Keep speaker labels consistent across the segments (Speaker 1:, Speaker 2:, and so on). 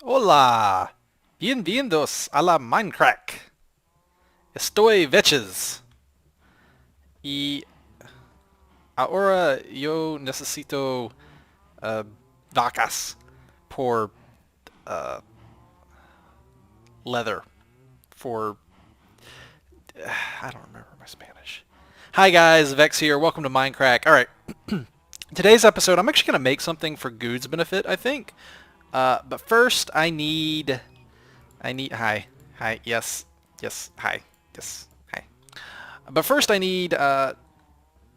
Speaker 1: Hola, bienvenidos a la Mindcrack. Estoy Vechs y ahora yo necesito uh, vacas por uh, leather for I don't remember my Spanish. Hi guys, Vex here. Welcome to Mindcrack. All right, today's episode I'm actually gonna make something for Guude's benefit, I think. But first I need hi yes hi yes hi. But first I need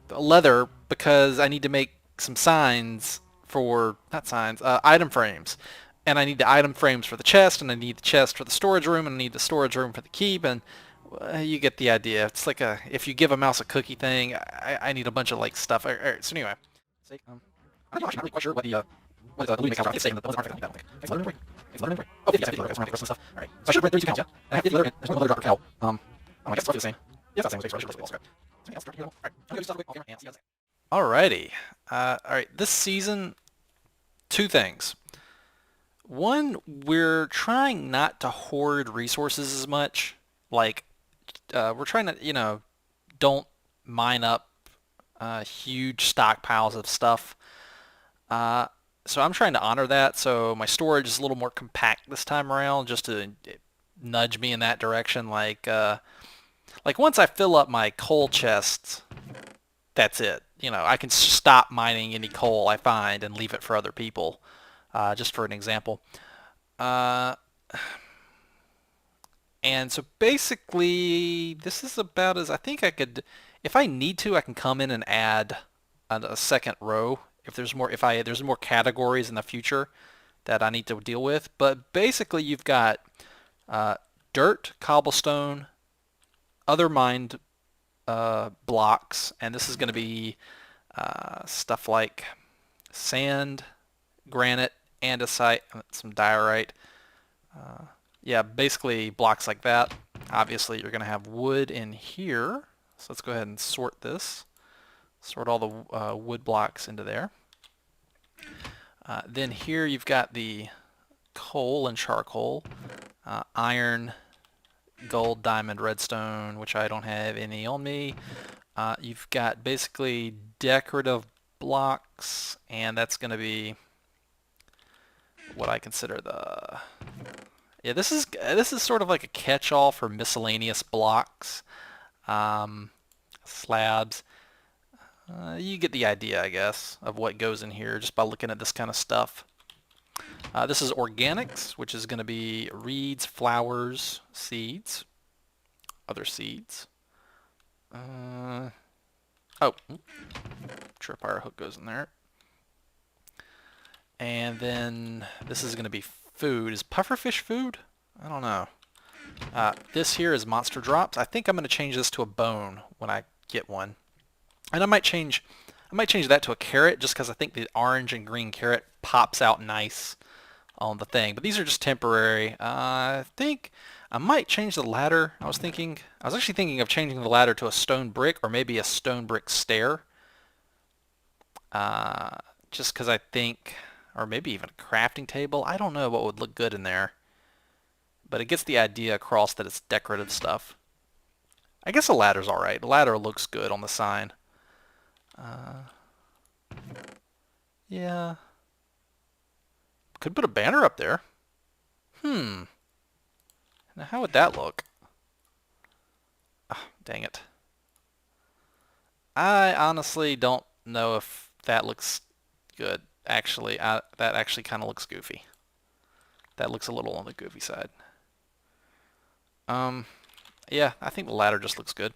Speaker 1: leather because I need to make some signs for, not signs, item frames. And I need the item frames for the chest, and I need the chest for the storage room, and I need the storage room for the keep, and you get the idea. It's like if you give a mouse a cookie thing, I need a bunch of like stuff. All right, so anyway. I'm actually not really quite sure what the looting makes saying. The ones that aren't, I don't think. Thanks, leather inventory. Thanks, leather inventory. Oh, 50, yeah, 50 leather. That's where I have to get the rest of the stuff. Alright. So I should have read 32 cows, yeah? And I have 50 leather, and there's one leather drop per cow. I guess it's roughly the same. Yeah, it's not the same mistake, so I should basically all scrap. Something else, alright. I'm gonna do stuff quick off camera and see how it's. Alrighty. Alright, this season, two things. One, we're trying not to hoard resources as much. Like, we're trying to, don't mine up huge stockpiles of stuff. Uh, so I'm trying to honor that. So my storage is a little more compact this time around, just to nudge me in that direction. Like once I fill up my coal chests, that's it. I can stop mining any coal I find and leave it for other people. Just for an example. Uh, and so basically, this is about as I think I could, if I need to, I can come in and add a second row if there's more categories in the future that I need to deal with. But basically, you've got uh, dirt, cobblestone, other mined blocks, and this is going to be stuff like sand, granite, andesite, some diorite. Uh, yeah, basically blocks like that. Obviously, you're going to have wood in here. So let's go ahead and sort this. Sort all the wood blocks into there. Then here you've got the coal and charcoal, iron, gold, diamond, redstone, which I don't have any on me. You've got basically decorative blocks, and that's going to be what I consider the yeah. This is sort of like a catch-all for miscellaneous blocks, um, slabs. You get the idea, I guess, of what goes in here just by looking at this kind of stuff. This is organics, which is going to be reeds, flowers, seeds, other seeds. Oh, tripwire hook goes in there. And then this is going to be food. Is pufferfish food? I don't know. This here is monster drops. I think I'm going to change this to a bone when I get one. And I might change that to a carrot just because I think the orange and green carrot pops out nice on the thing. But these are just temporary. I think I might change the ladder. I was actually thinking of changing the ladder to a stone brick or maybe a stone brick stair. Uh, just because I think, or maybe even a crafting table. I don't know what would look good in there. But it gets the idea across that it's decorative stuff. I guess a ladder's alright. The ladder looks good on the sign. Uh, yeah. Could put a banner up there. Hmm. Now how would that look? Oh, dang it. I honestly don't know if that looks good. Actually, that actually kind of looks goofy. That looks a little on the goofy side. Um, yeah, I think the ladder just looks good.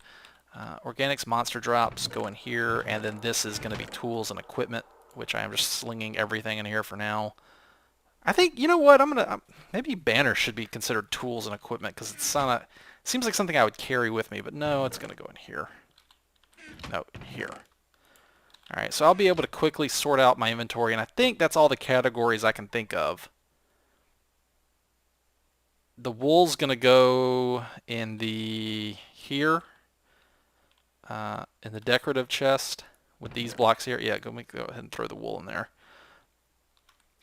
Speaker 1: Organics monster drops go in here, and then this is going to be tools and equipment, which I am just slinging everything in here for now. I think, you know what, maybe banners should be considered tools and equipment, because seems like something I would carry with me, but no, it's going to go in here. No, in here. Alright, so I'll be able to quickly sort out my inventory, and I think that's all the categories I can think of. The wool's going to go in the here, in the decorative chest with these blocks here. Yeah, go ahead and throw the wool in there.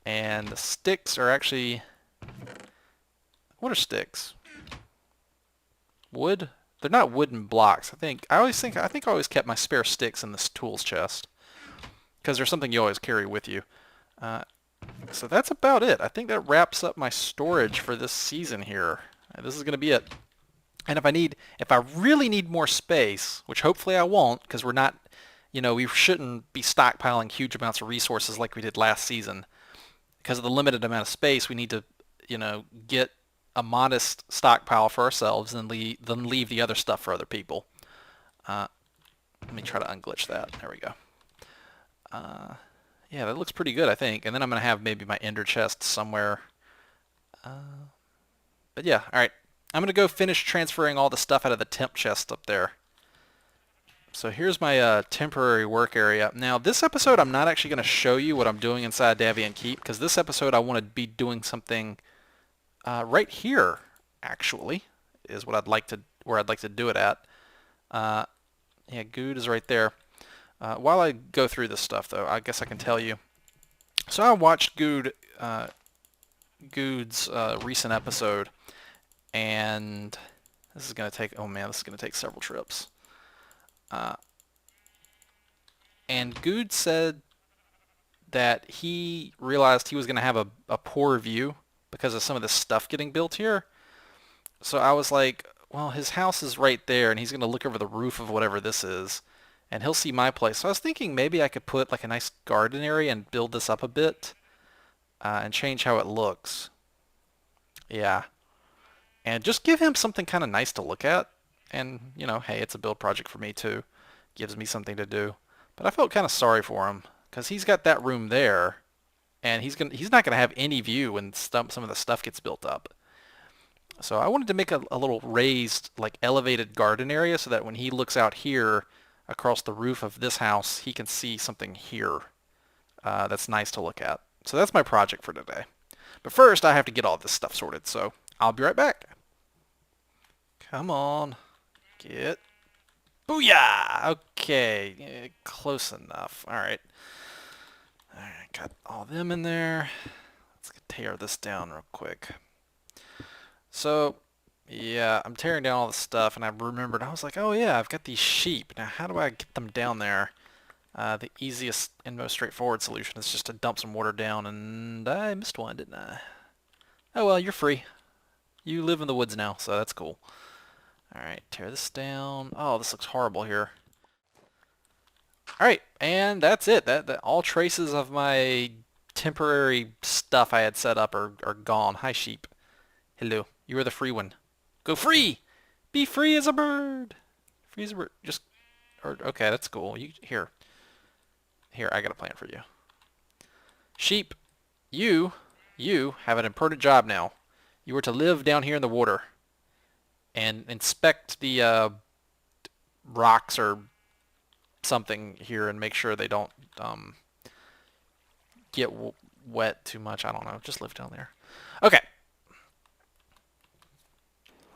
Speaker 1: And the sticks are actually What are sticks? Wood? They're not wooden blocks. I think I always kept my spare sticks in this tools chest because there's something you always carry with you. Uh, so that's about it. I think that wraps up my storage for this season here. This is going to be it. And if I really need more space, which hopefully I won't, because we're not, we shouldn't be stockpiling huge amounts of resources like we did last season. Because of the limited amount of space, we need to, get a modest stockpile for ourselves and then leave the other stuff for other people. Let me try to unglitch that. There we go. Yeah, that looks pretty good, I think. And then I'm going to have maybe my ender chest somewhere. But yeah, all right. I'm going to go finish transferring all the stuff out of the temp chest up there. So here's my temporary work area. Now, this episode, I'm not actually going to show you what I'm doing inside Davian Keep, because this episode I want to be doing something right here, actually, is what where I'd like to do it at. Yeah, Guud is right there. While I go through this stuff, though, I guess I can tell you. So I watched Guud's recent episode, and this is going to take, oh man, this is going to take several trips. And Guud said that he realized he was going to have a poor view because of some of this stuff getting built here. So I was like, well, his house is right there, and he's going to look over the roof of whatever this is, and he'll see my place. So I was thinking maybe I could put like a nice garden area and build this up a bit and change how it looks. Yeah. And just give him something kind of nice to look at. And, hey, it's a build project for me too. Gives me something to do. But I felt kind of sorry for him because he's got that room there, and he's not gonna have any view when some of the stuff gets built up. So I wanted to make a little raised, like elevated garden area so that when he looks out here across the roof of this house, he can see something here that's nice to look at. So that's my project for today. But first, I have to get all this stuff sorted. So I'll be right back. Come on. Get. Booyah! Okay, yeah, close enough. Alright. Alright, got all them in there. Let's tear this down real quick. So, yeah, I'm tearing down all the stuff, and I remembered, I was like, oh yeah, I've got these sheep. Now, how do I get them down there? The easiest and most straightforward solution is just to dump some water down, and I missed one, didn't I? Oh well, you're free. You live in the woods now, so that's cool. Alright, tear this down. Oh, this looks horrible here. Alright, and that's it. That all traces of my temporary stuff I had set up are gone. Hi, sheep. Hello. You are the free one. Go free! Be free as a bird! Free as a bird. Okay, that's cool. Here, I got a plan for you. Sheep, you have an important job now. You are to live down here in the water and inspect the rocks or something here and make sure they don't get wet too much. I don't know. Just live down there. Okay.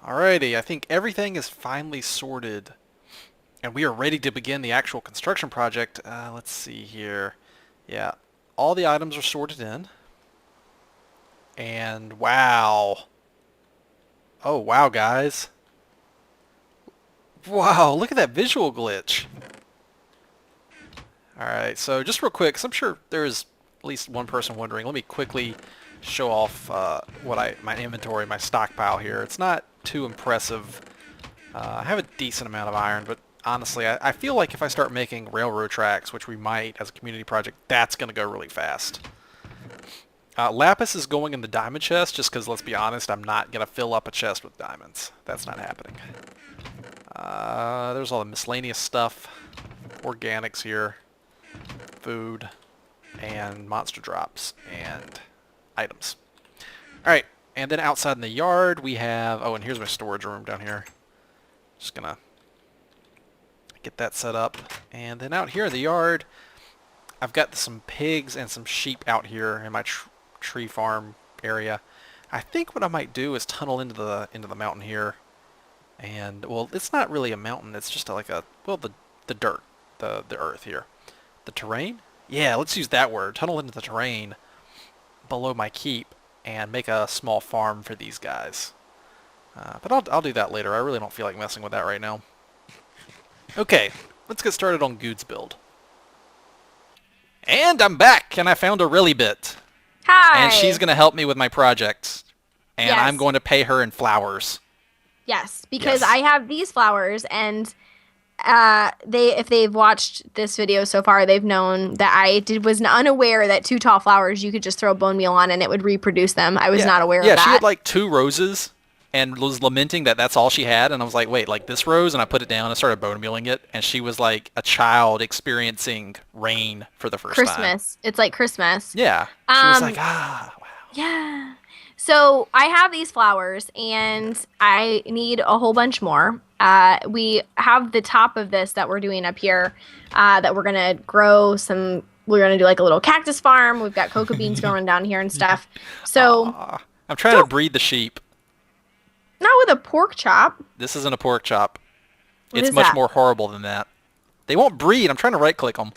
Speaker 1: Alrighty. I think everything is finally sorted, and we are ready to begin the actual construction project. Let's see here. Yeah, all the items are sorted in. And wow. Oh, wow, guys. Wow, look at that visual glitch. Alright, so just real quick, because I'm sure there is at least one person wondering, let me quickly show off my inventory, my stockpile here. It's not too impressive. I have a decent amount of iron, but honestly, I feel like if I start making railroad tracks, which we might as a community project, that's going to go really fast. Lapis is going in the diamond chest, just because, let's be honest, I'm not going to fill up a chest with diamonds. That's not happening. There's all the miscellaneous stuff. Organics here. Food. And monster drops. And items. Alright, and then outside in the yard we have... Oh, and here's my storage room down here. Just going to get that set up. And then out here in the yard, I've got some pigs and some sheep out here in my tree farm area. I think what I might do is tunnel into the mountain here, and well, it's not really a mountain. It's just like the dirt, the earth here, the terrain. Yeah, let's use that word. Tunnel into the terrain below my keep, and make a small farm for these guys. But I'll do that later. I really don't feel like messing with that right now. Okay, let's get started on Guude's build. And I'm back, and I found a really bit.
Speaker 2: Hi.
Speaker 1: And she's going to help me with my projects. And
Speaker 2: Yes.
Speaker 1: I'm going to pay her in flowers.
Speaker 2: Yes, because
Speaker 1: Yes.
Speaker 2: I have these flowers, and if they've watched this video so far, they've known that was unaware that 2 tall flowers you could just throw bone meal on and it would reproduce them. I was not aware of that.
Speaker 1: Yeah, she had like 2 roses and was lamenting that that's all she had. And I was like, wait, like this rose? And I put it down and started bone mealing it. And she was like a child experiencing rain for the first time.
Speaker 2: Christmas. It's like Christmas.
Speaker 1: Yeah. She was like, wow.
Speaker 2: Yeah. So I have these flowers, and I need a whole bunch more. We have the top of this that we're doing up here that we're going to grow some. We're going to do like a little cactus farm. We've got cocoa beans going down here and stuff. So
Speaker 1: I'm trying to breed the sheep.
Speaker 2: not with a pork chop.
Speaker 1: This isn't a pork chop.
Speaker 2: What
Speaker 1: It's
Speaker 2: is
Speaker 1: much
Speaker 2: that?
Speaker 1: more horrible than that. They won't breed. I'm trying to right click them.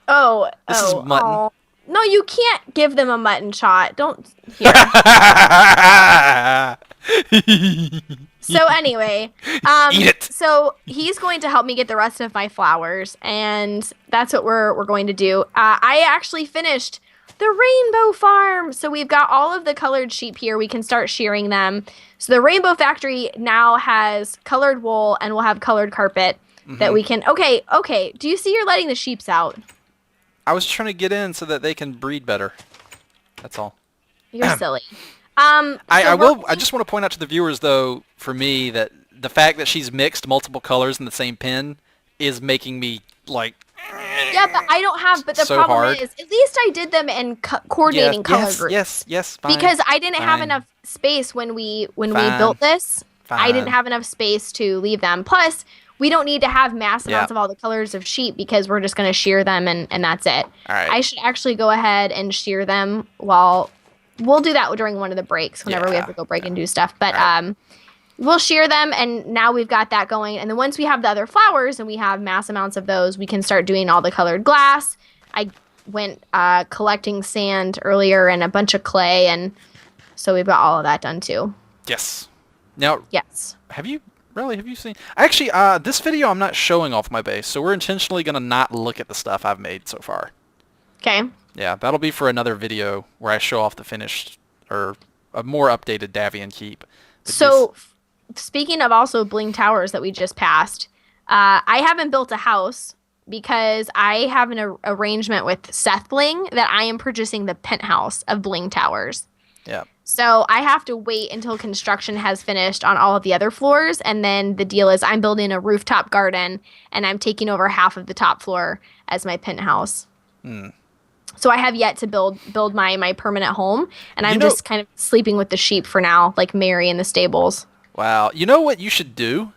Speaker 1: This is mutton.
Speaker 2: Oh. No, you can't give them a mutton shot. Don't. Here. So anyway,
Speaker 1: Eat it.
Speaker 2: So he's going to help me get the rest of my flowers, and that's what we're going to do. I actually finished the rainbow farm, so we've got all of the colored sheep here. We can start shearing them. So the rainbow factory now has colored wool, and we'll have colored carpet that we can. Okay. Do you see you're letting the sheeps out?
Speaker 1: I was trying to get in so that they can breed better. That's all.
Speaker 2: You're silly.
Speaker 1: I just want to point out to the viewers, though, for me, that the fact that she's mixed multiple colors in the same pin is making me, like...
Speaker 2: Yeah, but I don't have... But the
Speaker 1: so
Speaker 2: problem
Speaker 1: hard.
Speaker 2: is, at least I did them in coordinating color groups.
Speaker 1: Yes, fine.
Speaker 2: Because I didn't have
Speaker 1: Fine.
Speaker 2: enough space when we
Speaker 1: Fine.
Speaker 2: built this. I didn't
Speaker 1: Fine.
Speaker 2: have enough space to leave them. Plus, we don't need to have mass amounts of all the colors of sheep because we're just going to shear them and that's it.
Speaker 1: All right.
Speaker 2: I should actually go ahead and shear them while... We'll do that during one of the breaks whenever we have to go break and do stuff. But we'll shear them, and now we've got that going. And then once we have the other flowers and we have mass amounts of those, we can start doing all the colored glass. I went collecting sand earlier and a bunch of clay, and so we've got all of that done too.
Speaker 1: Yes. Now,
Speaker 2: Yes.
Speaker 1: have you seen... Actually, this video I'm not showing off my base, so we're intentionally going to not look at the stuff I've made so far.
Speaker 2: Okay.
Speaker 1: Yeah, that'll be for another video where I show off the finished, or a more updated Davian keep. But
Speaker 2: So, speaking of also bling towers that we just passed, I haven't built a house because I have an arrangement with Seth Bling that I am purchasing the penthouse of bling towers.
Speaker 1: yeah.
Speaker 2: So I have to wait until construction has finished on all of the other floors, and then the deal is I'm building a rooftop garden, and I'm taking over half of the top floor as my penthouse. So I have yet to build my permanent home, and I'm just kind of sleeping with the sheep for now, like Mary in the stables.
Speaker 1: Wow. You know what you should do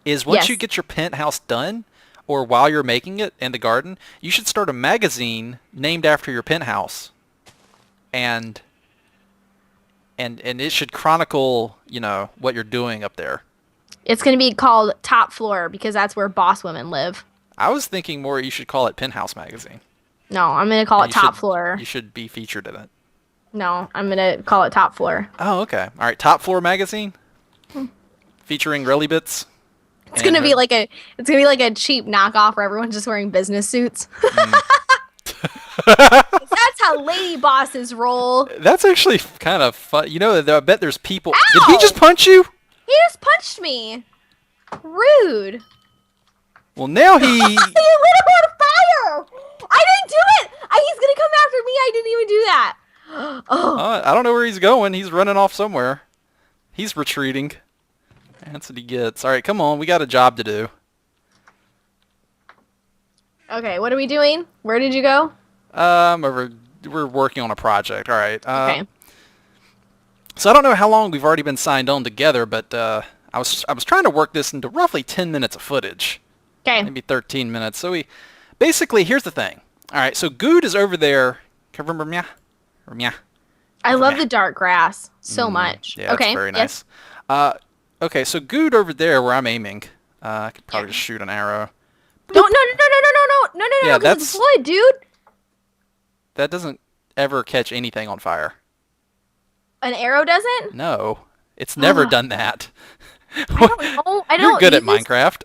Speaker 1: is once
Speaker 2: Yes.
Speaker 1: you get your penthouse done, or while you're making it in the garden, you should start a magazine named after your penthouse. And it should chronicle, what you're doing up there.
Speaker 2: It's going to be called Top Floor because that's where boss women live.
Speaker 1: I was thinking more you should call it Penthouse Magazine.
Speaker 2: No, I'm going to call it Top Floor.
Speaker 1: You should be featured in it.
Speaker 2: No, I'm going to call it Top Floor.
Speaker 1: Oh, okay. All right, Top Floor Magazine? Featuring Relly Bits?
Speaker 2: It's going to be like a cheap knockoff where everyone's just wearing business suits. That's how lady bosses roll.
Speaker 1: That's actually kind of fun. I bet there's people...
Speaker 2: Ow!
Speaker 1: Did he just punch you?
Speaker 2: He just punched me. Rude.
Speaker 1: Well, now he...
Speaker 2: You lit him on fire. I didn't do it. He's going to come after me. I didn't even do that. Oh.
Speaker 1: I don't know where he's going. He's running off somewhere. He's retreating. That's what he gets. All right, come on. We got a job to do.
Speaker 2: Okay, what are we doing? Where did you go?
Speaker 1: We're working on a project. All right.
Speaker 2: Okay.
Speaker 1: So I don't know how long we've already been signed on together, but I was trying to work this into roughly 10 minutes of footage.
Speaker 2: Okay.
Speaker 1: Maybe 13 minutes. So basically, here's the thing. All right, so Guude is over there. Can you remember me?
Speaker 2: I love the dark grass so much.
Speaker 1: Yeah,
Speaker 2: okay.
Speaker 1: that's very
Speaker 2: yes.
Speaker 1: nice. Okay, so Guude over there where I'm aiming, I could probably just shoot an arrow.
Speaker 2: No,
Speaker 1: Yeah,
Speaker 2: because it's wood, dude.
Speaker 1: That doesn't ever catch anything on fire.
Speaker 2: An arrow doesn't?
Speaker 1: No, it's never done that.
Speaker 2: I don't know. I
Speaker 1: You're
Speaker 2: don't
Speaker 1: good at
Speaker 2: use
Speaker 1: Minecraft.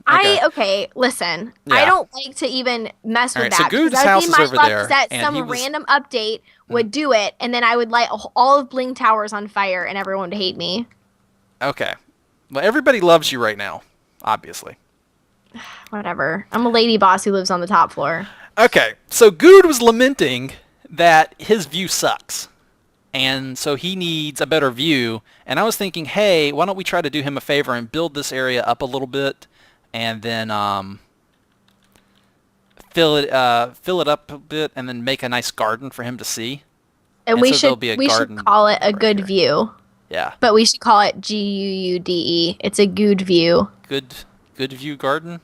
Speaker 1: Okay.
Speaker 2: okay, listen. I
Speaker 1: Yeah.
Speaker 2: don't like to even mess
Speaker 1: All
Speaker 2: with
Speaker 1: right. So
Speaker 2: that because
Speaker 1: Goode's
Speaker 2: that would
Speaker 1: house
Speaker 2: be
Speaker 1: is
Speaker 2: my
Speaker 1: over
Speaker 2: luck is
Speaker 1: there,
Speaker 2: that
Speaker 1: and he
Speaker 2: some
Speaker 1: was.
Speaker 2: random update would do it, and then I would light all of Bling Towers on fire, and everyone would hate me.
Speaker 1: Okay. Well, everybody loves you right now, obviously.
Speaker 2: Whatever. I'm a lady boss who lives on the top floor.
Speaker 1: Okay. So Good was lamenting that his view sucks. And so he needs a better view. And I was thinking, hey, why don't we try to do him a favor and build this area up a little bit, and then fill it up a bit, and then make a nice garden for him to see.
Speaker 2: And
Speaker 1: So there'll be a
Speaker 2: we should
Speaker 1: garden
Speaker 2: call it a
Speaker 1: right
Speaker 2: good
Speaker 1: here.
Speaker 2: view.
Speaker 1: Yeah.
Speaker 2: But we should call it GUUDE. It's a good view.
Speaker 1: Good view garden.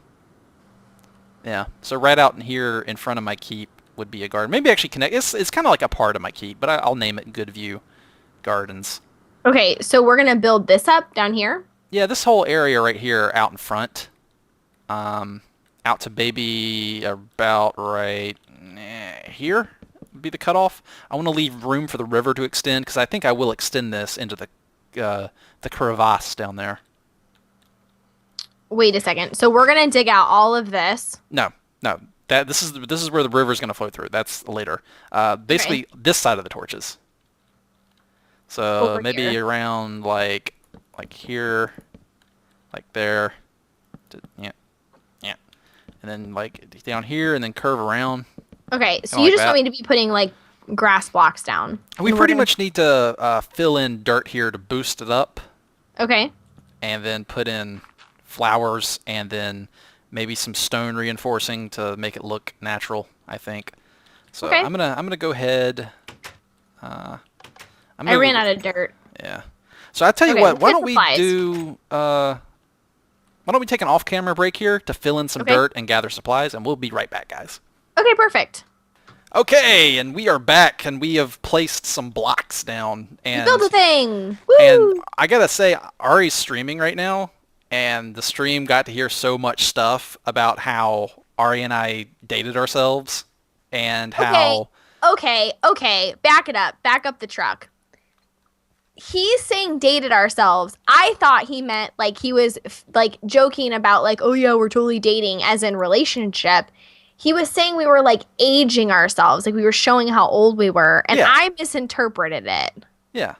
Speaker 1: Yeah. So right out in here in front of my keep would be a garden. Maybe actually connect. It's kind of like a part of my keep, but I'll name it Good View Gardens.
Speaker 2: Okay, so we're gonna build this up down here.
Speaker 1: Yeah, this whole area right here out in front, out to maybe about right here would be the cutoff. I want to leave room for the river to extend because I think I will extend this into the crevasse down there.
Speaker 2: Wait a second. So we're gonna dig out all of this.
Speaker 1: No. This is where the river's going to flow through. That's later. Basically,
Speaker 2: Okay.
Speaker 1: this side of the torches. So
Speaker 2: Over
Speaker 1: maybe
Speaker 2: here.
Speaker 1: around like here, like there. Yeah, yeah, and then like down here, and then curve around.
Speaker 2: Okay, so
Speaker 1: Kinda
Speaker 2: you
Speaker 1: like
Speaker 2: just
Speaker 1: that.
Speaker 2: want me to be putting like grass blocks down.
Speaker 1: We
Speaker 2: And we're
Speaker 1: pretty
Speaker 2: gonna-
Speaker 1: much need to fill in dirt here to boost it up,
Speaker 2: Okay.
Speaker 1: and then put in flowers, and then maybe some stone reinforcing to make it look natural, I think. So
Speaker 2: Okay.
Speaker 1: I'm gonna go ahead.
Speaker 2: I ran out of dirt.
Speaker 1: Yeah. So I tell you
Speaker 2: Okay,
Speaker 1: what.
Speaker 2: let's
Speaker 1: Why
Speaker 2: get
Speaker 1: don't we
Speaker 2: supplies.
Speaker 1: do? Why don't we take an off-camera break here to fill in some
Speaker 2: Okay.
Speaker 1: dirt and gather supplies, and we'll be right back, guys.
Speaker 2: Okay, perfect.
Speaker 1: Okay, and we are back, and we have placed some blocks down, and
Speaker 2: Build a thing. Woo!
Speaker 1: and I gotta say, Ari's streaming right now, and the stream got to hear so much stuff about how Ari and I dated ourselves, and how
Speaker 2: Okay. Back it up. Back up the truck. He's saying dated ourselves. I thought he meant like he was like joking about like, oh yeah, we're totally dating as in relationship. He was saying we were like aging ourselves, like we were showing how old we were, and
Speaker 1: Yeah.
Speaker 2: I misinterpreted it.
Speaker 1: yeah,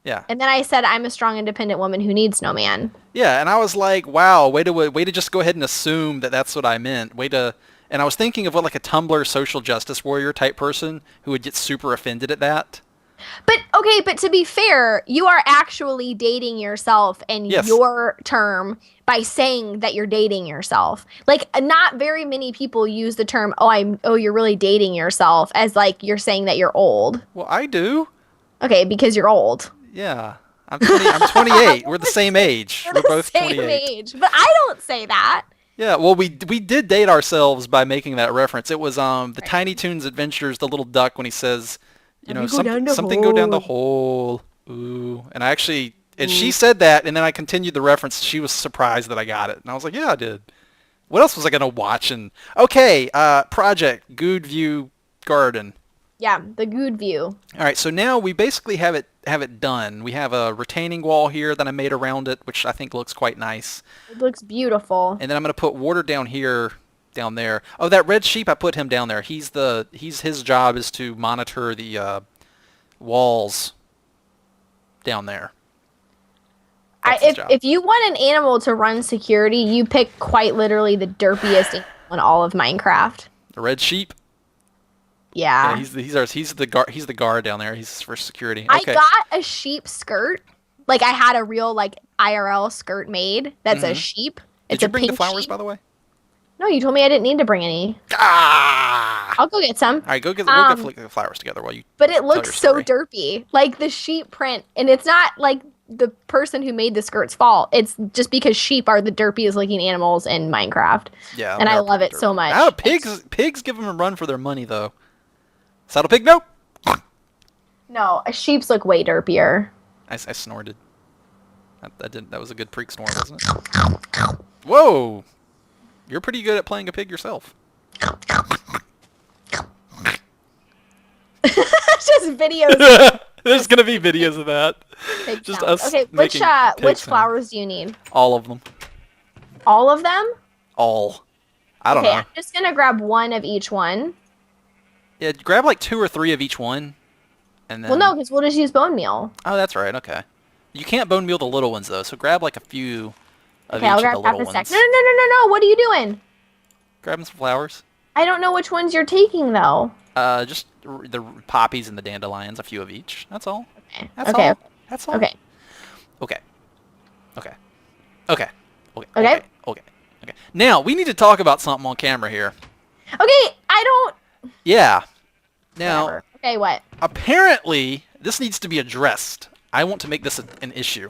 Speaker 1: yeah.
Speaker 2: And then I said I'm a strong, independent woman who needs no man.
Speaker 1: Yeah, and I was like, wow, way to just go ahead and assume that that's what I meant. And I was thinking of what like a Tumblr social justice warrior type person who would get super offended at that.
Speaker 2: But to be fair, you are actually dating yourself in
Speaker 1: Yes.
Speaker 2: your term by saying that you're dating yourself. Like not very many people use the term you're really dating yourself as like you're saying that you're old.
Speaker 1: Well, I do.
Speaker 2: Okay, because you're old.
Speaker 1: Yeah. I'm 28. We're the same age.
Speaker 2: We're
Speaker 1: We're
Speaker 2: the
Speaker 1: both
Speaker 2: same
Speaker 1: 28.
Speaker 2: age. But I don't say that.
Speaker 1: Yeah, well, we did date ourselves by making that reference. It was the Tiny Toons Adventures, the little duck, when he says, you know, something go down the hole. Ooh. And I actually, and she said that, and then I continued the reference. She was surprised that I got it. And I was like, yeah, I did. What else was I going to watch? And, okay, project, GuudeView Garden.
Speaker 2: Yeah, the good view.
Speaker 1: All right, so now we basically have it done. We have a retaining wall here that I made around it, which I think looks quite nice.
Speaker 2: It looks beautiful.
Speaker 1: And then I'm going to put water down here, down there. Oh, that red sheep, I put him down there. His job is to monitor the walls down there. That's his job.
Speaker 2: If you want an animal to run security, you pick quite literally the derpiest animal in all of Minecraft.
Speaker 1: The red sheep.
Speaker 2: Yeah.
Speaker 1: Yeah, he's the guard down there. He's for security.
Speaker 2: I
Speaker 1: Okay.
Speaker 2: got a sheep skirt. Like I had a real like IRL skirt made. That's a sheep.
Speaker 1: Did
Speaker 2: It's
Speaker 1: you
Speaker 2: a
Speaker 1: bring
Speaker 2: pink
Speaker 1: the flowers,
Speaker 2: sheep.
Speaker 1: by the way?
Speaker 2: No, you told me I didn't need to bring any.
Speaker 1: Ah!
Speaker 2: I'll go get some.
Speaker 1: All right, go get the flowers together while you.
Speaker 2: But it
Speaker 1: tell
Speaker 2: looks
Speaker 1: your
Speaker 2: so
Speaker 1: story.
Speaker 2: derpy. Like the sheep print, and it's not like the person who made the skirt's fault. It's just because sheep are the derpiest looking animals in Minecraft.
Speaker 1: Yeah,
Speaker 2: And
Speaker 1: they
Speaker 2: I
Speaker 1: are
Speaker 2: love
Speaker 1: pretty
Speaker 2: it so
Speaker 1: dirty.
Speaker 2: much.
Speaker 1: Oh, pigs give them a run for their money though. Saddle pig, no.
Speaker 2: No, sheeps look way derpier.
Speaker 1: I snorted. That was a good freak snore, wasn't it? Whoa! You're pretty good at playing a pig yourself.
Speaker 2: It's just videos
Speaker 1: There's gonna be videos of that.
Speaker 2: Pig
Speaker 1: Just
Speaker 2: sounds.
Speaker 1: us
Speaker 2: Okay,
Speaker 1: making pig
Speaker 2: which
Speaker 1: sounds.
Speaker 2: flowers do you need?
Speaker 1: All of them.
Speaker 2: All of them?
Speaker 1: All. I don't
Speaker 2: Okay,
Speaker 1: know.
Speaker 2: I'm just gonna grab one of each one.
Speaker 1: Yeah, grab like 2 or 3 of each one, and then.
Speaker 2: Well, no, because we'll just use bone meal.
Speaker 1: Oh, that's right. Okay. You can't bone meal the little ones though, so grab like a few of
Speaker 2: Okay,
Speaker 1: each
Speaker 2: I'll
Speaker 1: of
Speaker 2: grab
Speaker 1: the
Speaker 2: half
Speaker 1: little
Speaker 2: a
Speaker 1: ones.
Speaker 2: sec. No. What are you doing?
Speaker 1: Grab some flowers.
Speaker 2: I don't know which ones you're taking though.
Speaker 1: Just the poppies and the dandelions, a few of each. That's all.
Speaker 2: Okay.
Speaker 1: That's
Speaker 2: Okay.
Speaker 1: all. That's all.
Speaker 2: Okay.
Speaker 1: Okay. Okay. Okay. Okay.
Speaker 2: Okay.
Speaker 1: Okay. Okay. Okay. Now we need to talk about something on camera here.
Speaker 2: Okay. I don't.
Speaker 1: Yeah. Now,
Speaker 2: Whatever. Okay. What?
Speaker 1: apparently, this needs to be addressed. I want to make this an issue.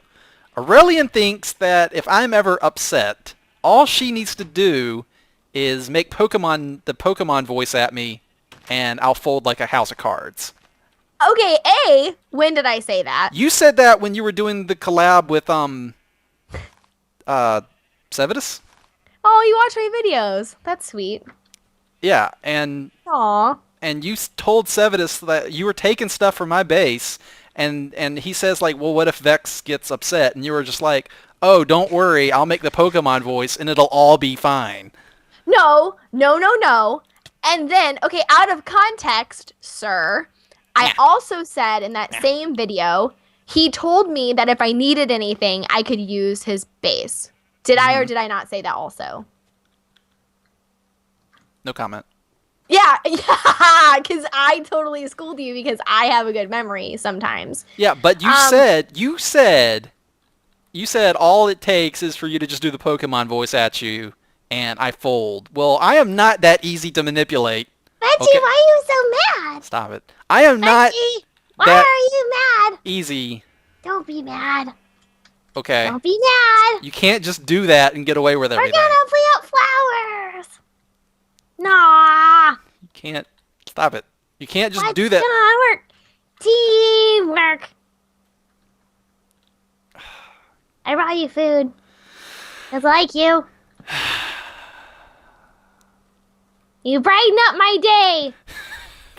Speaker 1: Aurelian thinks that if I'm ever upset, all she needs to do is make the Pokemon voice at me, and I'll fold like a house of cards.
Speaker 2: Okay. When did I say that?
Speaker 1: You said that when you were doing the collab with Sevidus?
Speaker 2: Oh, you watch my videos. That's sweet.
Speaker 1: Yeah, and
Speaker 2: Aw.
Speaker 1: you told Sevidus that you were taking stuff from my base, and he says like, well, what if Vechs gets upset? And you were just like, oh, don't worry, I'll make the Pokemon voice, and it'll all be fine.
Speaker 2: No. And then, okay, out of context, sir, I also said in that same video, he told me that if I needed anything, I could use his base. Did I or did I not say that also?
Speaker 1: No comment.
Speaker 2: Yeah, because I totally schooled you because I have a good memory sometimes.
Speaker 1: Yeah, but you said all it takes is for you to just do the Pokemon voice at you, and I fold. Well, I am not that easy to manipulate.
Speaker 2: Veggie,
Speaker 1: Okay.
Speaker 2: why are you so mad?
Speaker 1: Stop it. I am not
Speaker 2: Veggie, why
Speaker 1: that
Speaker 2: are you mad?
Speaker 1: easy.
Speaker 2: Don't be mad.
Speaker 1: Okay.
Speaker 2: Don't be mad.
Speaker 1: You can't just do that and get away with
Speaker 2: We're
Speaker 1: everything.
Speaker 2: gonna plant flowers. Nah.
Speaker 1: You can't. Stop it. You can't just
Speaker 2: Let's
Speaker 1: do that.
Speaker 2: gonna work. Teamwork. I brought you food. It's like you. You brighten up my day.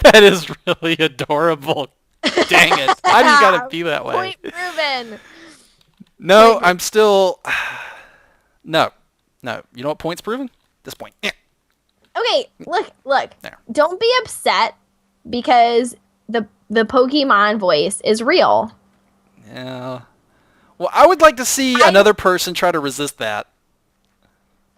Speaker 1: That is really adorable. Dang it. Why do you gotta be that way?
Speaker 2: Point proven.
Speaker 1: No, I'm still... No. You know what point's proven? This point. Yeah.
Speaker 2: Okay, look.
Speaker 1: There.
Speaker 2: Don't be upset because the Pokemon voice is real.
Speaker 1: Yeah. Well, I would like to see another person try to resist that.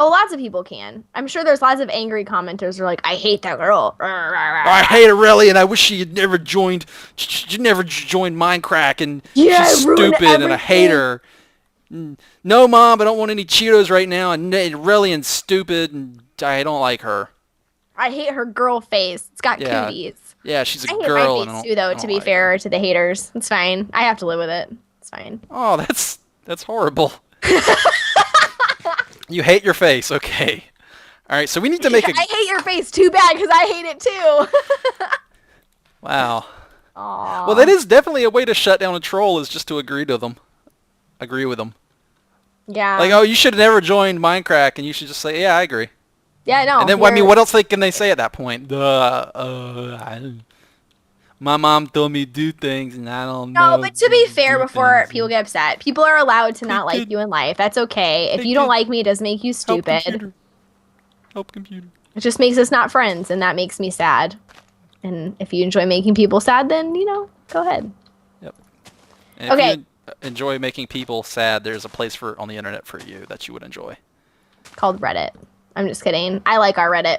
Speaker 2: Oh, lots of people can. I'm sure there's lots of angry commenters who are like, I hate that girl.
Speaker 1: I hate Aurelia, and I wish she had never joined. She never joined Mindcrack, and she's stupid, and I hate her. No, Mom, I don't want any Cheetos right now, and Aurelian's stupid, and I don't like her.
Speaker 2: I hate her girl face. It's got cooties.
Speaker 1: Yeah, she's a
Speaker 2: I hate
Speaker 1: girl.
Speaker 2: my face too, though, to be fair to the haters. It's fine. I have to live with it. It's fine.
Speaker 1: Oh, that's horrible. You hate your face, okay. All right, so we need to make a...
Speaker 2: I hate your face too bad because I hate it too.
Speaker 1: Wow.
Speaker 2: Aww.
Speaker 1: Well, that is definitely a way to shut down a troll, is just to agree with them.
Speaker 2: Yeah.
Speaker 1: Like, oh, you should have never joined Mindcrack, and you should just say, yeah, I agree.
Speaker 2: Yeah, no.
Speaker 1: And then, I mean, what else can they say at that point? My mom told me to do things, and I don't know.
Speaker 2: No, but to be fair, before people get upset, people are allowed to not like you in life. That's okay. If you don't like me, it doesn't make you stupid.
Speaker 1: Help computer.
Speaker 2: It just makes us not friends, and that makes me sad. And if you enjoy making people sad, then, go ahead.
Speaker 1: Yep. And if you enjoy making people sad, there's a place on the internet for you that you would enjoy.
Speaker 2: Called Reddit. I'm just kidding. I like our Reddit.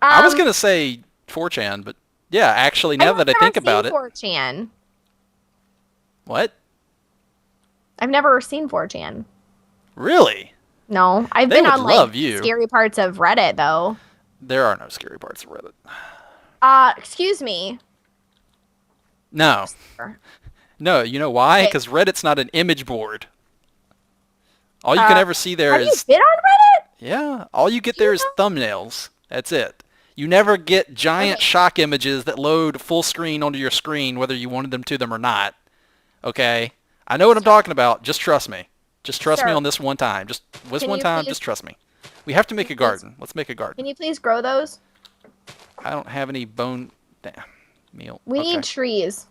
Speaker 1: I was going to say 4chan, but yeah, actually, now that I think about it.
Speaker 2: 4chan.
Speaker 1: What?
Speaker 2: I've never seen 4chan.
Speaker 1: Really?
Speaker 2: No. I've been on, scary parts of Reddit, though.
Speaker 1: There are no scary parts of Reddit.
Speaker 2: Excuse me.
Speaker 1: No. No, you know why? Because Reddit's not an image board. All you can ever see there is...
Speaker 2: Have you been on Reddit?
Speaker 1: Yeah. All you get there is thumbnails. That's it. You never get giant shock images that load full screen onto your screen, whether you wanted them or not. Okay? I know what I'm talking about. Just trust me. Just trust me on this one time. Just trust me. We have to make a garden. Let's make a garden.
Speaker 2: Can you please grow those?
Speaker 1: I don't have any bone... Damn. Meal.
Speaker 2: We need trees.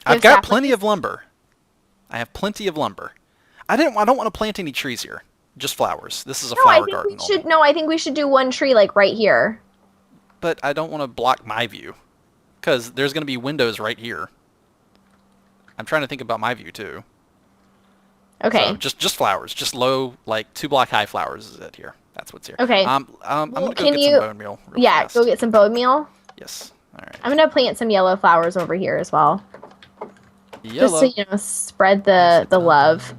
Speaker 1: I've got plenty of lumber. I have plenty of lumber. I don't want to plant any trees here. Just flowers. This is a flower garden.
Speaker 2: I think we should do one tree like right here.
Speaker 1: But I don't want to block my view, because there's going to be windows right here. I'm trying to think about my view too.
Speaker 2: Okay.
Speaker 1: So just flowers, just low, like 2-block high flowers is it here. That's what's here.
Speaker 2: Okay.
Speaker 1: I'm gonna go get some bone meal.
Speaker 2: Yeah,
Speaker 1: fast.
Speaker 2: go get some bone meal.
Speaker 1: Yes. All right.
Speaker 2: I'm gonna plant some yellow flowers over here as well.
Speaker 1: Yellow.
Speaker 2: Just to spread the love.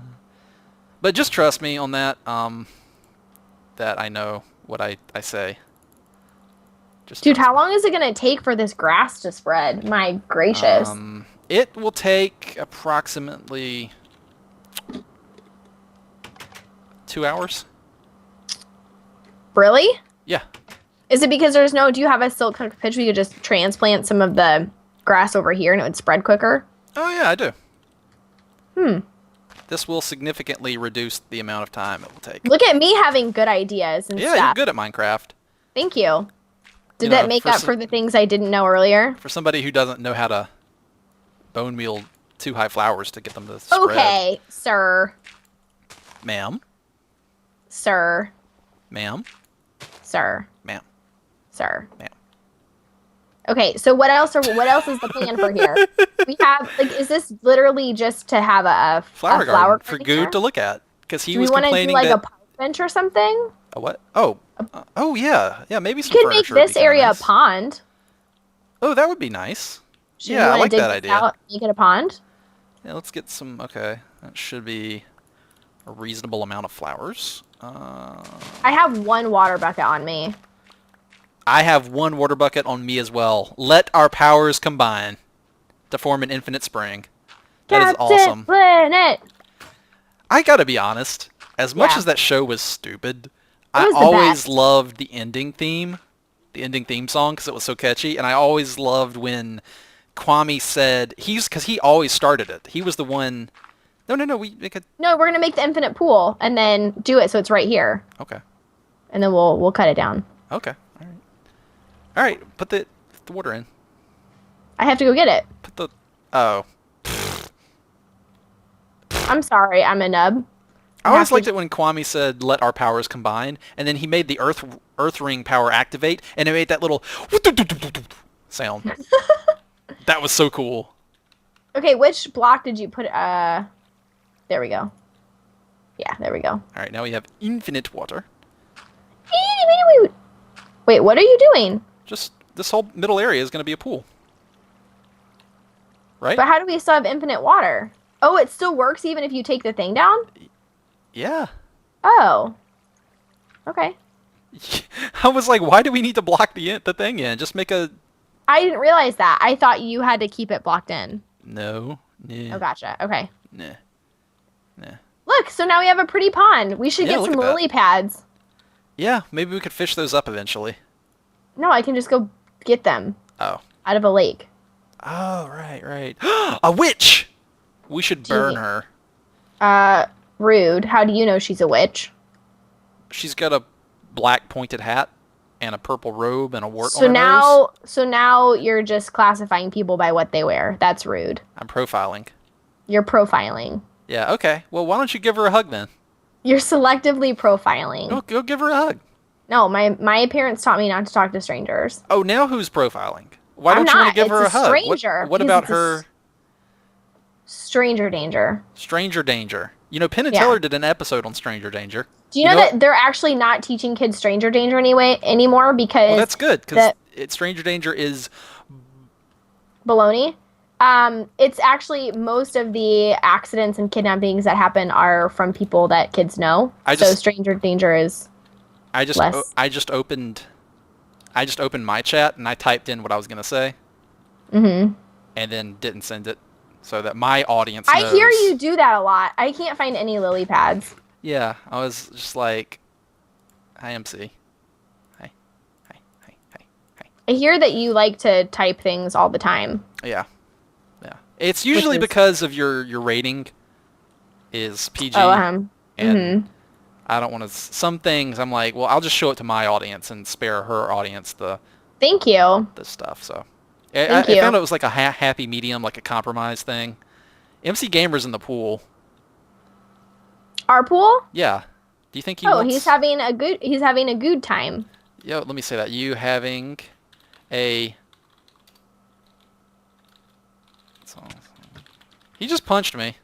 Speaker 1: But just trust me on that. That I know what I say.
Speaker 2: Dude, how long is it gonna take for this grass to spread? My gracious.
Speaker 1: It will take approximately 2 hours.
Speaker 2: Really?
Speaker 1: Yeah.
Speaker 2: Is it because do you have a silk pitch where you could just transplant some of the grass over here and it would spread quicker?
Speaker 1: Oh yeah, I do. This will significantly reduce the amount of time it will take.
Speaker 2: Look at me having good ideas and stuff.
Speaker 1: Yeah, you're good at Minecraft.
Speaker 2: Thank you. Did that make up for the things I didn't know earlier?
Speaker 1: For somebody who doesn't know how to bone meal 2 high flowers to get them to spread.
Speaker 2: Okay, sir.
Speaker 1: Ma'am.
Speaker 2: Sir.
Speaker 1: Ma'am.
Speaker 2: Sir.
Speaker 1: Ma'am.
Speaker 2: Sir.
Speaker 1: Ma'am.
Speaker 2: Okay, so what else is the plan for here? We have is this literally just to have a
Speaker 1: flower
Speaker 2: garden
Speaker 1: for Good to look at? Because he
Speaker 2: do
Speaker 1: was
Speaker 2: we
Speaker 1: complaining
Speaker 2: want to do
Speaker 1: that
Speaker 2: a park bench or something?
Speaker 1: a what? Oh, yeah, maybe some.
Speaker 2: You could make this area a pond.
Speaker 1: Oh, that would be nice.
Speaker 2: Should
Speaker 1: I like that idea.
Speaker 2: Make it a pond.
Speaker 1: Yeah, let's get some. Okay, that should be a reasonable amount of flowers.
Speaker 2: I have 1 water bucket on me.
Speaker 1: I have 1 water bucket on me as well. Let our powers combine to form an infinite spring. That is awesome.
Speaker 2: Planet.
Speaker 1: I gotta be honest. As much as that show was stupid, I
Speaker 2: was the
Speaker 1: always
Speaker 2: best.
Speaker 1: loved the ending theme song, because it was so catchy, and I always loved when Kwame said because he always started it. He was the one. No,
Speaker 2: we're gonna make the infinite pool and then do it so it's right here.
Speaker 1: Okay.
Speaker 2: And then we'll cut it down.
Speaker 1: Okay. All right. Put the water in.
Speaker 2: I have to go get it.
Speaker 1: Put the. Oh.
Speaker 2: I'm sorry, I'm a nub.
Speaker 1: I always liked it when Kwame said, "Let our powers combine," and then he made the Earth Ring power activate, and it made that little sound. That was so cool.
Speaker 2: Okay, which block did you put? There we go. Yeah, there we go.
Speaker 1: All right, now we have infinite water.
Speaker 2: Wait, what are you doing?
Speaker 1: Just this whole middle area is going to be a pool, right?
Speaker 2: But how do we still have infinite water? Oh, it still works even if you take the thing down?
Speaker 1: Yeah.
Speaker 2: Oh. Okay.
Speaker 1: I was like, why do we need to block the thing in? Just make a...
Speaker 2: I didn't realize that. I thought you had to keep it blocked in.
Speaker 1: No. Nah.
Speaker 2: Oh, gotcha. Okay.
Speaker 1: Nah.
Speaker 2: Look, so now we have a pretty pond. We should get some lily pads.
Speaker 1: Yeah, maybe we could fish those up eventually.
Speaker 2: No, I can just go get them.
Speaker 1: Oh.
Speaker 2: Out of a lake.
Speaker 1: Oh, right. A witch! We should burn her.
Speaker 2: Rude. How do you know she's a witch?
Speaker 1: She's got a black pointed hat and a purple robe and a wart on her nose.
Speaker 2: So now you're just classifying people by what they wear. That's rude.
Speaker 1: I'm profiling.
Speaker 2: You're profiling.
Speaker 1: Yeah, okay. Well, why don't you give her a hug then?
Speaker 2: You're selectively profiling.
Speaker 1: Go give her a hug.
Speaker 2: No, my parents taught me not to talk to strangers.
Speaker 1: Oh, now who's profiling? Why don't you want to give her a hug?
Speaker 2: Stranger.
Speaker 1: What about her?
Speaker 2: Stranger danger.
Speaker 1: Stranger danger. You know, Penn and Teller did an episode on stranger danger.
Speaker 2: Do you know that they're actually not teaching kids stranger danger anymore because...
Speaker 1: Well, that's good, because stranger danger is...
Speaker 2: baloney. It's actually most of the accidents and kidnappings that happen are from people that kids know. So stranger danger is less.
Speaker 1: I just opened my chat and I typed in what I was going to say.
Speaker 2: Mm-hmm.
Speaker 1: And then didn't send it so that my audience knows.
Speaker 2: I hear you do that a lot. I can't find any lily pads.
Speaker 1: Yeah, I was just like, hi, MC. Hi.
Speaker 2: I hear that you like to type things all the time.
Speaker 1: Yeah. It's usually because of your rating is PG.
Speaker 2: Oh,
Speaker 1: and I don't want to... Some things I'm like, well, I'll just show it to my audience and spare her audience
Speaker 2: Thank you.
Speaker 1: the stuff. So
Speaker 2: Thank
Speaker 1: I
Speaker 2: you.
Speaker 1: found it was like a happy medium, like a compromise thing. MC Gamer's in the pool.
Speaker 2: Our pool?
Speaker 1: Yeah. Do you think he
Speaker 2: Oh,
Speaker 1: wants...
Speaker 2: he's having a good time.
Speaker 1: Yo, let me say that. You having a... He just punched me.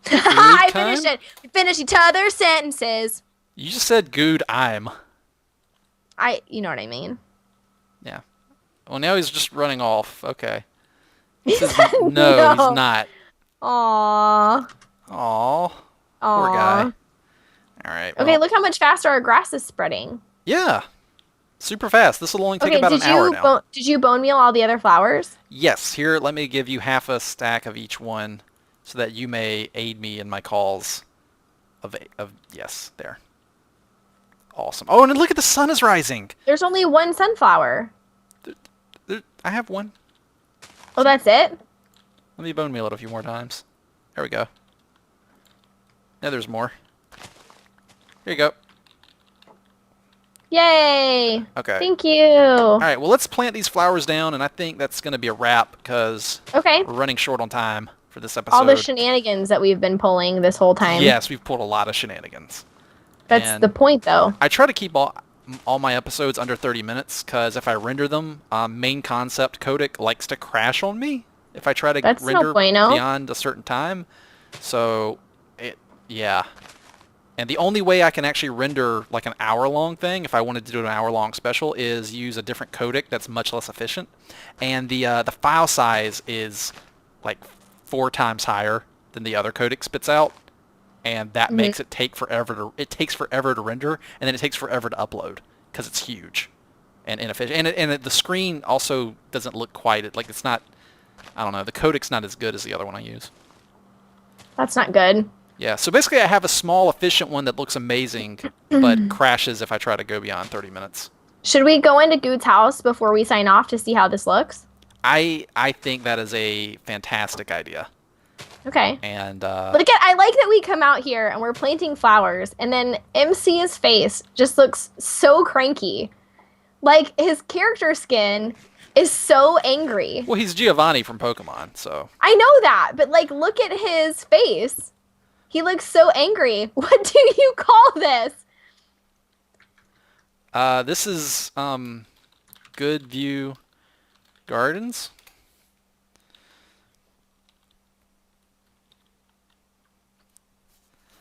Speaker 2: I finished it. We finished each other's sentences.
Speaker 1: You just said good I'm.
Speaker 2: You know what I mean.
Speaker 1: Yeah. Well, now he's just running off. Okay.
Speaker 2: He
Speaker 1: Says,
Speaker 2: said
Speaker 1: no,
Speaker 2: no.
Speaker 1: he's not.
Speaker 2: Aww.
Speaker 1: Aw. Poor guy. All right.
Speaker 2: Okay,
Speaker 1: Well,
Speaker 2: look how much faster our grass is spreading.
Speaker 1: yeah. Super fast. This will only take
Speaker 2: Okay,
Speaker 1: about an hour now.
Speaker 2: did you bone meal all the other flowers?
Speaker 1: Yes. Here, let me give you half a stack of each one so that you may aid me in my calls of yes, there. Awesome. Oh, and look at the sun is rising.
Speaker 2: There's only one sunflower.
Speaker 1: I have one.
Speaker 2: Oh, that's it?
Speaker 1: Let me bone meal it a few more times. There we go. Now there's more. Here you go.
Speaker 2: Yay!
Speaker 1: Okay.
Speaker 2: Thank you.
Speaker 1: All right, well, let's plant these flowers down, and I think that's going to be a wrap because
Speaker 2: Okay.
Speaker 1: we're running short on time for this episode.
Speaker 2: All the shenanigans that we've been pulling this whole time.
Speaker 1: Yes, we've pulled a lot of shenanigans.
Speaker 2: That's
Speaker 1: And
Speaker 2: the point, though.
Speaker 1: I try to keep all my episodes under 30 minutes because if I render them, main concept codec likes to crash on me if I try to
Speaker 2: That's no
Speaker 1: render
Speaker 2: bueno.
Speaker 1: beyond a certain time. So, yeah. And the only way I can actually render like an hour-long thing, if I wanted to do an hour-long special, is use a different codec that's much less efficient. And the file size is like 4 times higher than the other codec spits out, and that makes it take forever it takes forever to render, and then it takes forever to upload because it's huge and inefficient. And the screen also doesn't look quite like it's not. I don't know. The codec's not as good as the other one I use.
Speaker 2: That's not good.
Speaker 1: Yeah, so basically I have a small, efficient one that looks amazing, but crashes if I try to go beyond 30 minutes.
Speaker 2: Should we go into Guude's house before we sign off to see how this looks?
Speaker 1: I think that is a fantastic idea.
Speaker 2: Okay.
Speaker 1: And
Speaker 2: I like that we come out here and we're planting flowers, and then MC's face just looks so cranky. Like, his character skin is so angry.
Speaker 1: well, he's Giovanni from Pokemon, so...
Speaker 2: I know that, but, like, look at his face. He looks so angry. What do you call this?
Speaker 1: This is GuudeView Gardens.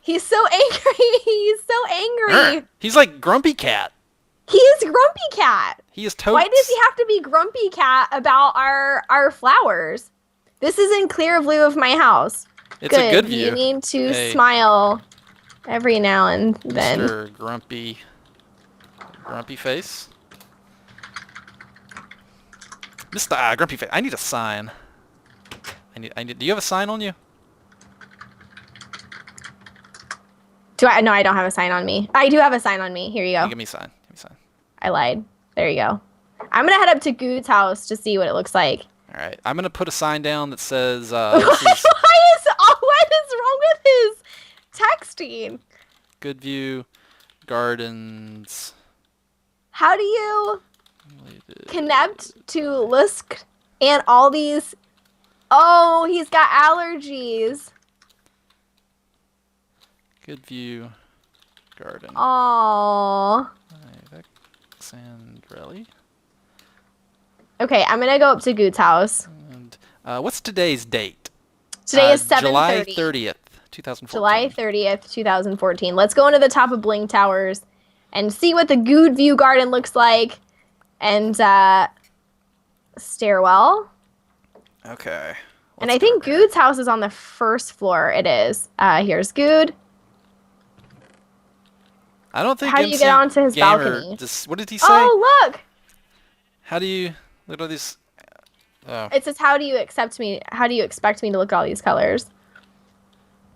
Speaker 2: He's so angry. He's so angry.
Speaker 1: He's like Grumpy Cat.
Speaker 2: He is Grumpy Cat.
Speaker 1: He is totes.
Speaker 2: Why does he have to be Grumpy Cat about our flowers? This is in clear view of my house.
Speaker 1: It's a good view.
Speaker 2: You need to smile every now and then.
Speaker 1: Mr. Grumpy Face. Mr. Grumpy Face. I need a sign. I need. Do you have a sign on you?
Speaker 2: No, I don't have a sign on me. I do have a sign on me. Here you go.
Speaker 1: Give me a sign. Give me a sign.
Speaker 2: I lied. There you go. I'm gonna head up to Guude's house to see what it looks like.
Speaker 1: All right. I'm gonna put a sign down that says.
Speaker 2: What is wrong with his texting?
Speaker 1: GuudeView Gardens.
Speaker 2: How do you connect to Lusk and all these? Oh, he's got allergies.
Speaker 1: GuudeView Garden.
Speaker 2: Aww.
Speaker 1: Vechs.
Speaker 2: Okay, I'm gonna go up to Guude's house.
Speaker 1: And what's today's date?
Speaker 2: Today is 7:30.
Speaker 1: July 30th, 2014.
Speaker 2: July 30th, 2014. Let's go into the top of Bling Towers and see what the GuudeView Garden looks like. And stairwell.
Speaker 1: Okay.
Speaker 2: And I think Guude's house is on the first floor. It is. Here's Guude.
Speaker 1: I don't think.
Speaker 2: How do you get onto his balcony?
Speaker 1: What did he say?
Speaker 2: Oh, look!
Speaker 1: How do you look at all these? Oh.
Speaker 2: It says, "How do you accept me? How do you expect me to look at all these colors?"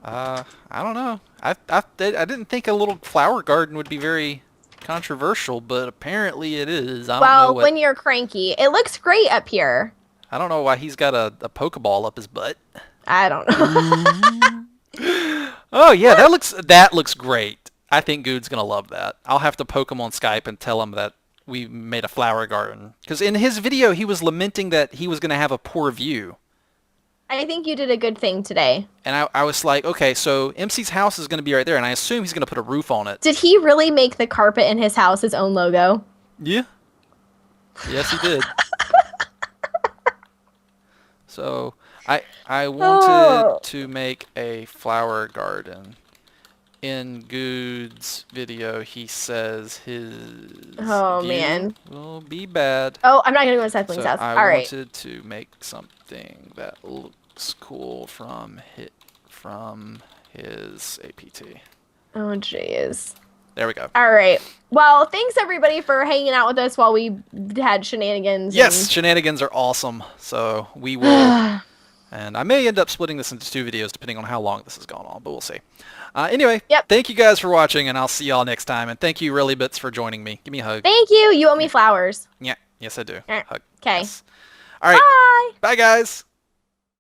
Speaker 1: I don't know. I didn't think a little flower garden would be very controversial, but apparently it is. I don't know
Speaker 2: when you're cranky, it looks great up here.
Speaker 1: I don't know why he's got a Pokeball up his butt.
Speaker 2: I don't know.
Speaker 1: Oh yeah, that looks great. I think Guude's gonna love that. I'll have to poke him on Skype and tell him that we made a flower garden. Because in his video, he was lamenting that he was going to have a poor view.
Speaker 2: I think you did a good thing today.
Speaker 1: And I was like, okay, so MC's house is going to be right there, and I assume he's going to put a roof on it.
Speaker 2: Did he really make the carpet in his house his own logo?
Speaker 1: Yeah. Yes, he did. So I wanted to make a flower garden. In Guude's video, he says his view will be bad.
Speaker 2: Oh, I'm not going to go to Sethbling's house.
Speaker 1: I
Speaker 2: All right.
Speaker 1: wanted to make something that looks cool from his APT.
Speaker 2: Oh, jeez.
Speaker 1: There we go.
Speaker 2: All right. Well, thanks everybody for hanging out with us while we had shenanigans.
Speaker 1: Yes, shenanigans are awesome. So we will, and I may end up splitting this into 2 videos depending on how long this has gone on, but we'll see. Anyway, thank you guys for watching, and I'll see y'all next time. And thank you, Really Bits, for joining me. Give me a hug.
Speaker 2: Thank you. You owe me flowers.
Speaker 1: Yeah, yes I do.
Speaker 2: Right.
Speaker 1: Hug.
Speaker 2: Okay.
Speaker 1: Yes. All right.
Speaker 2: Bye.
Speaker 1: Bye, guys.